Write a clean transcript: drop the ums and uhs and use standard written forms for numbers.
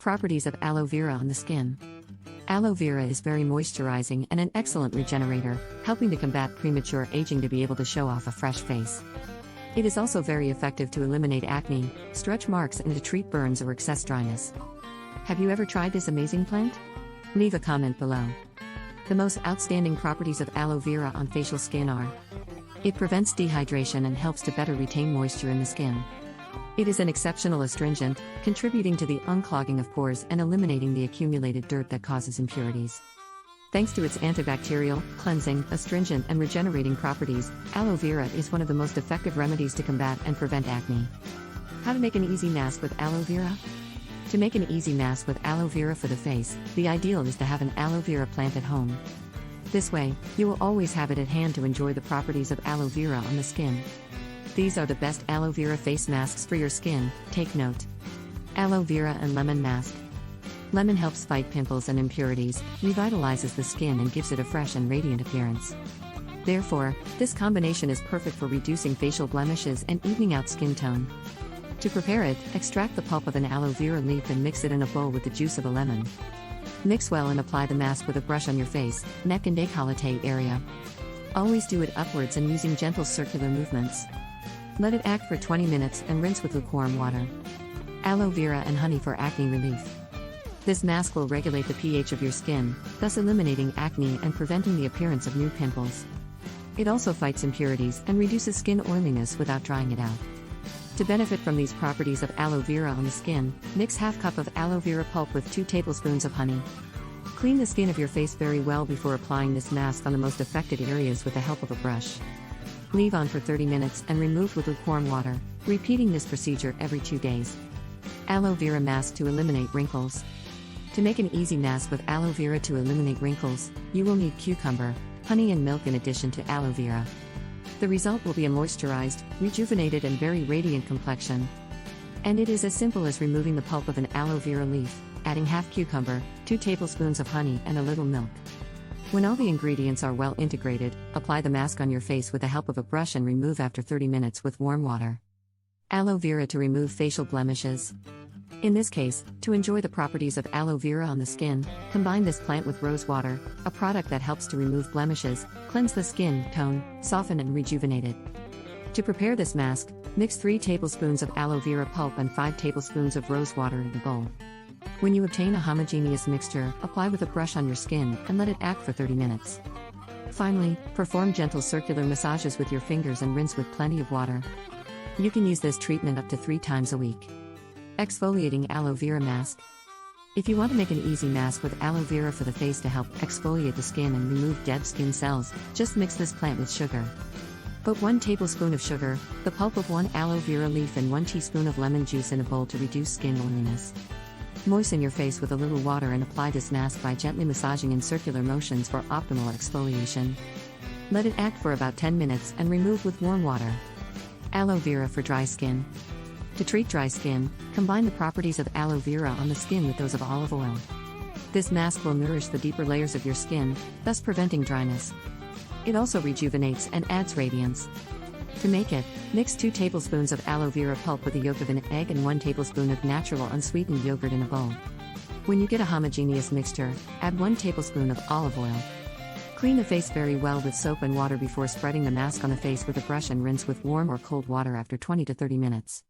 Properties of aloe vera on the skin. Aloe vera is very moisturizing and an excellent regenerator, helping to combat premature aging to be able to show off a fresh face. It is also very effective to eliminate acne, stretch marks, and to treat burns or excess dryness. Have you ever tried this amazing plant? Leave a comment below. The most outstanding properties of aloe vera on facial skin are: it prevents dehydration and helps to better retain moisture in the skin. It is an exceptional astringent, contributing to the unclogging of pores and eliminating the accumulated dirt that causes impurities. Thanks to its antibacterial, cleansing, astringent, and regenerating properties, aloe vera is one of the most effective remedies to combat and prevent acne. How to make an easy mask with aloe vera? To make an easy mask with aloe vera for the face, the ideal is to have an aloe vera plant at home. This way, you will always have it at hand to enjoy the properties of aloe vera on the skin. These are the best aloe vera face masks for your skin, take note. Aloe vera and lemon mask. Lemon helps fight pimples and impurities, revitalizes the skin, and gives it a fresh and radiant appearance. Therefore, this combination is perfect for reducing facial blemishes and evening out skin tone. To prepare it, extract the pulp of an aloe vera leaf and mix it in a bowl with the juice of a lemon. Mix well and apply the mask with a brush on your face, neck, and décolleté area. Always do it upwards and using gentle circular movements. Let it act for 20 minutes and rinse with lukewarm water. Aloe vera and honey for acne relief. This mask will regulate the pH of your skin, thus eliminating acne and preventing the appearance of new pimples. It also fights impurities and reduces skin oiliness without drying it out. To benefit from these properties of aloe vera on the skin, mix half cup of aloe vera pulp with 2 tablespoons of honey. Clean the skin of your face very well before applying this mask on the most affected areas with the help of a brush. Leave on for 30 minutes and remove with lukewarm water, repeating this procedure every 2 days. Aloe vera mask to eliminate wrinkles. To make an easy mask with aloe vera to eliminate wrinkles, you will need cucumber, honey, and milk in addition to aloe vera. The result will be a moisturized, rejuvenated, and very radiant complexion. And it is as simple as removing the pulp of an aloe vera leaf, adding half cucumber, 2 tablespoons of honey, and a little milk. When all the ingredients are well integrated, apply the mask on your face with the help of a brush and remove after 30 minutes with warm water. Aloe vera to remove facial blemishes. In this case, to enjoy the properties of aloe vera on the skin, combine this plant with rose water, a product that helps to remove blemishes, cleanse the skin, tone, soften, and rejuvenate it. To prepare this mask, mix 3 tablespoons of aloe vera pulp and 5 tablespoons of rose water in a bowl. When you obtain a homogeneous mixture, apply with a brush on your skin and let it act for 30 minutes. Finally, perform gentle circular massages with your fingers and rinse with plenty of water. You can use this treatment up to 3 times a week. Exfoliating aloe vera mask. If you want to make an easy mask with aloe vera for the face to help exfoliate the skin and remove dead skin cells, just mix this plant with sugar. Put 1 tablespoon of sugar, the pulp of 1 aloe vera leaf, and 1 teaspoon of lemon juice in a bowl to reduce skin oiliness. Moisten your face with a little water and apply this mask by gently massaging in circular motions for optimal exfoliation. Let it act for about 10 minutes and remove with warm water. Aloe vera for dry skin. To treat dry skin, combine the properties of aloe vera on the skin with those of olive oil. This mask will nourish the deeper layers of your skin, thus preventing dryness. It also rejuvenates and adds radiance. To make it, mix 2 tablespoons of aloe vera pulp with the yolk of an egg and 1 tablespoon of natural unsweetened yogurt in a bowl. When you get a homogeneous mixture, add 1 tablespoon of olive oil. Clean the face very well with soap and water before spreading the mask on the face with a brush and rinse with warm or cold water after 20 to 30 minutes.